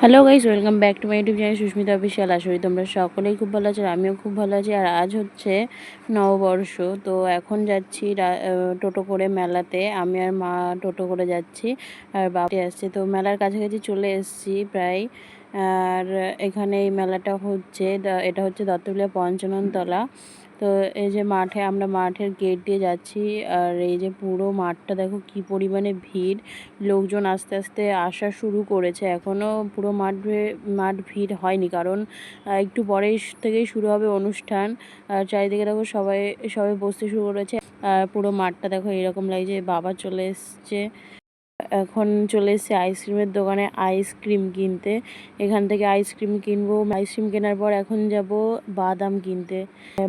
Hello guys, welcome back to my YouTube channel Susmita official. আশা করি তোমরা সকলেই খুব ভালো আছো, আমিও খুব ভালো আছি। আর আজ হচ্ছে নববর্ষ, তো এখন যাচ্ছি টোটো করে মেলাতে। আমি আর মা টোটো করে যাচ্ছি আর বাবা আসছে। তো মেলার কাছাকাছি চলে এসেছি প্রায়। আর এখানে এই মেলাটা হচ্ছে এটা হচ্ছে দত্তবিলিয়া পঞ্চাননতলা। তো এই যে আমরা মাঠের গেট দিয়ে যাচ্ছি। আর এই যে পুরো মাঠটা দেখো কি পরিমাণে ভিড়, লোকজন আস্তে আস্তে আসা শুরু করেছে। এখনও পুরো মাঠ ভিড় হয়নি, কারণ একটু পরেই থেকেই শুরু হবে অনুষ্ঠান। আর চারিদিকে দেখো সবাই সবাই বসতে শুরু করেছে। আর পুরো মাঠটা দেখো এরকম লাগছে। বাবা চলে এসছে, এখন চলে এসেছি আইসক্রিমের দোকানে আইসক্রিম কিনতে। এখান থেকে আইসক্রিম কিনবো। আইসক্রিম কেনার পর এখন যাব বাদাম কিনতে।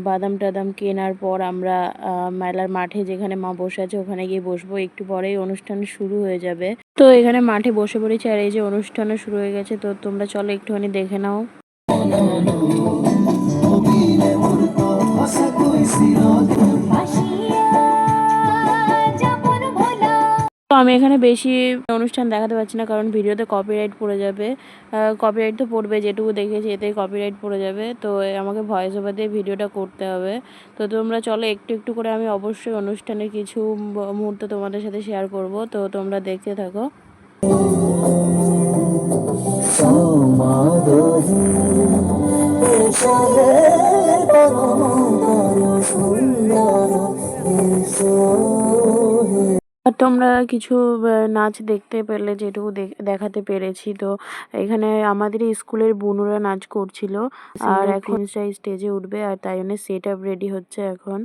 বাদাম টাদাম কেনার পর আমরা মেলার মাঠে যেখানে মা বসে আছে ওখানে গিয়ে বসবো। একটু পরেই অনুষ্ঠান শুরু হয়ে যাবে। তো এখানে মাঠে বসে পড়েছি আর এই যে অনুষ্ঠানও শুরু হয়ে গেছে। তো তোমরা চলো একটুখানি দেখে নাও। তো আমি এখানে বেশি অনুষ্ঠান দেখাতে পারছি না, কারণ ভিডিওতে কপিরাইট পড়ে যাবে। কপিরাইট তো পড়বে, যেটুকু দেখেছি এতেই কপিরাইট পড়ে যাবে। তো আমাকে ভয়েস ওভার দিয়ে ভিডিওটা করতে হবে। তো তোমরা চলো একটু একটু করে আমি অবশ্যই অনুষ্ঠানের কিছু মুহূর্ত তোমাদের সাথে শেয়ার করব। তো তোমরা দেখতে থাকো। আর তোমরা কিছু নাচ দেখতে পেলে, যেটুকু দেখাতে পেরেছি। তো এখানে আমাদের স্কুলের বুনুরা নাচ করছিল। আর এখন স্টেজে উঠবে, আর তাই জন্য সেট আপ রেডি হচ্ছে এখন।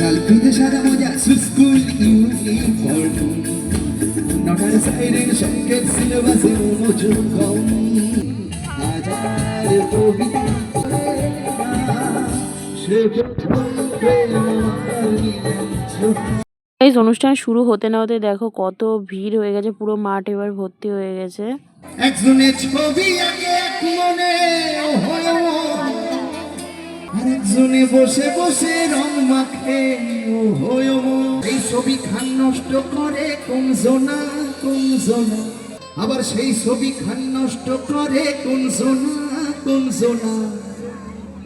লাল পিঠে সাদা মজা স্কুল ইউনিফর্ম, নটার সাইরেন সংকেত সিলেবাসে মনোযোগ কম। হাজার কবিতা অনুষ্ঠান শুরু হতে না হতে দেখো কত ভিড় হয়ে গেছে। পুরো মাঠ এবার ভর্তি হয়ে গেছে। একজনের ছবি আগে এক মনে, আরেকজনে বসে বসে রং মাখে। এই ছবি খান নষ্ট করে কোন জোনা, আবার সেই ছবি খান নষ্ট করে কোন জোনা।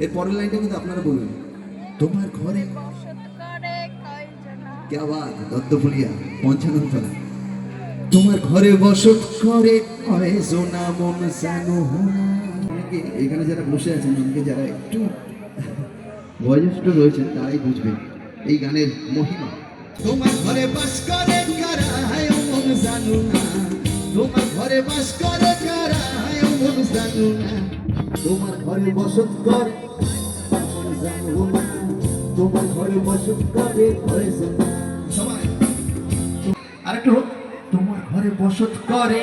এর পরের লাইনটা কিন্তু আপনারা বলুন। তোমার ঘরে क्या बात, দত্তপুলিয়া পঞ্চাননতলা। তোমার ঘরে বসত করে কয়জনা মন জানো। এখানে যারা বসে আছেন, অনেকে যারা একটু বয়োজ্যেষ্ঠ রয়েছেন তারাই বুঝবেন এই গানের মহিমা। তোমার ঘরে বাস করে কারা মন জানো না, তোমার ঘরে বাস করে কারা মন জানো না, তোমার ঘরে বসত করে মন জানো না, তোমার ঘরে বসত করে কয়জনা। সবাই আরেকটু, তোমার ঘরে বসত করে,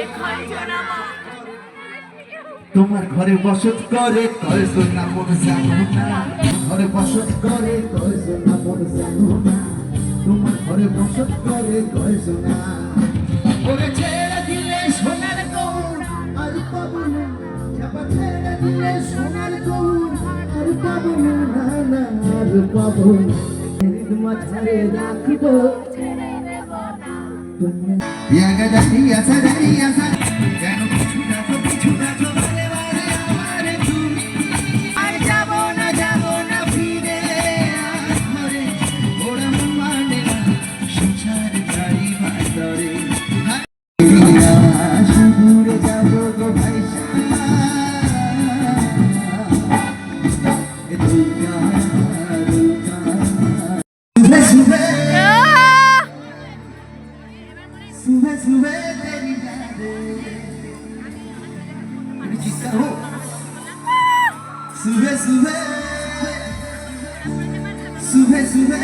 তোমার ঘরে বসত করে কয়জনা মন জানো না, ঘরে বসত করে কয়জনা মন জানো না, তোমার ঘরে বসত করে কয়জনা। ওরে ছেড়ে দিলে সোনার গৌর আর পাবো না, ছেড়ে দিলে সোনার গৌর আর পাবো না, না আর পাবো না। মাথারে রাখবো কেন কিছু দেখো কিছু দেখো सुबह सुबह सुबह सुबह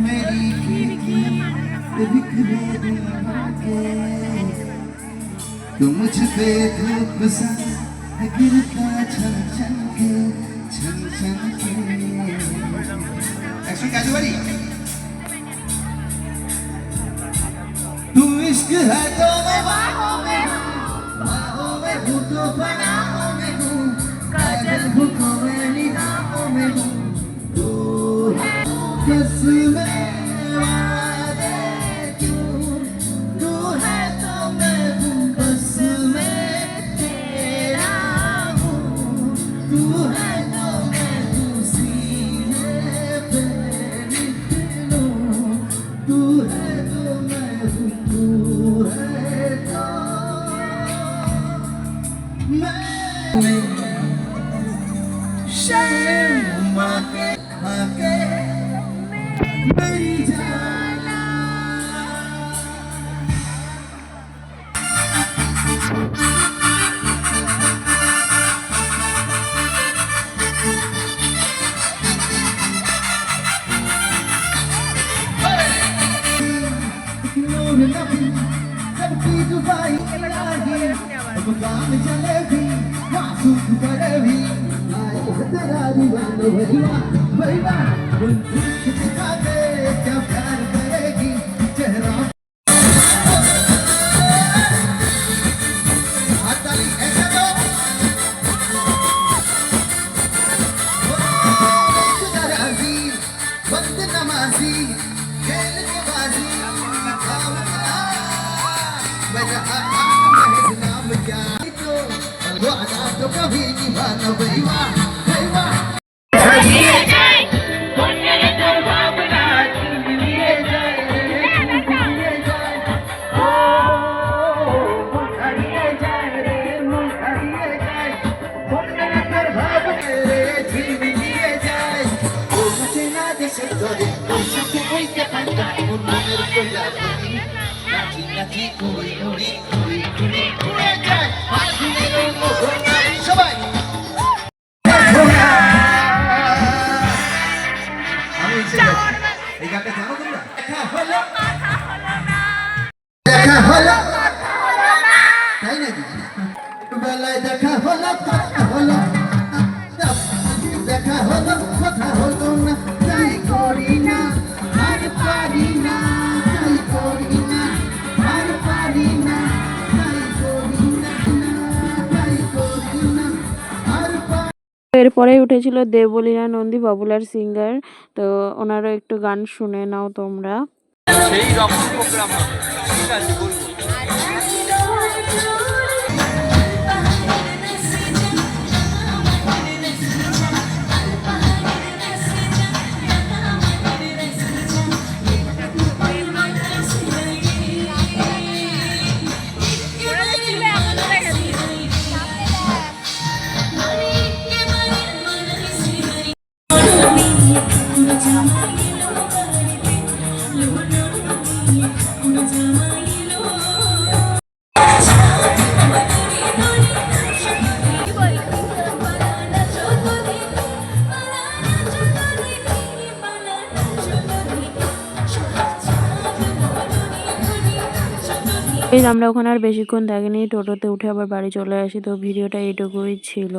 मेरी खिड़की बिखरे तो मुझ पे धूप सा गिरता छन छन के ऐसे कैसे बनी तू इश्क है तो এরপরেই উঠেছিল দেবলীনা নন্দী, পপুলার সিঙ্গার। তো ওনারও একটু গান শুনে নাও তোমরা। সেই রকম প্রোগ্রাম হবে, ঠিক আছে বলবো। আমরা ওখানে আর বেশিক্ষণ থাকিনি, টোটোতে উঠে আবার বাড়ি চলে আসি। তো ভিডিওটা এইটুকুই ছিল।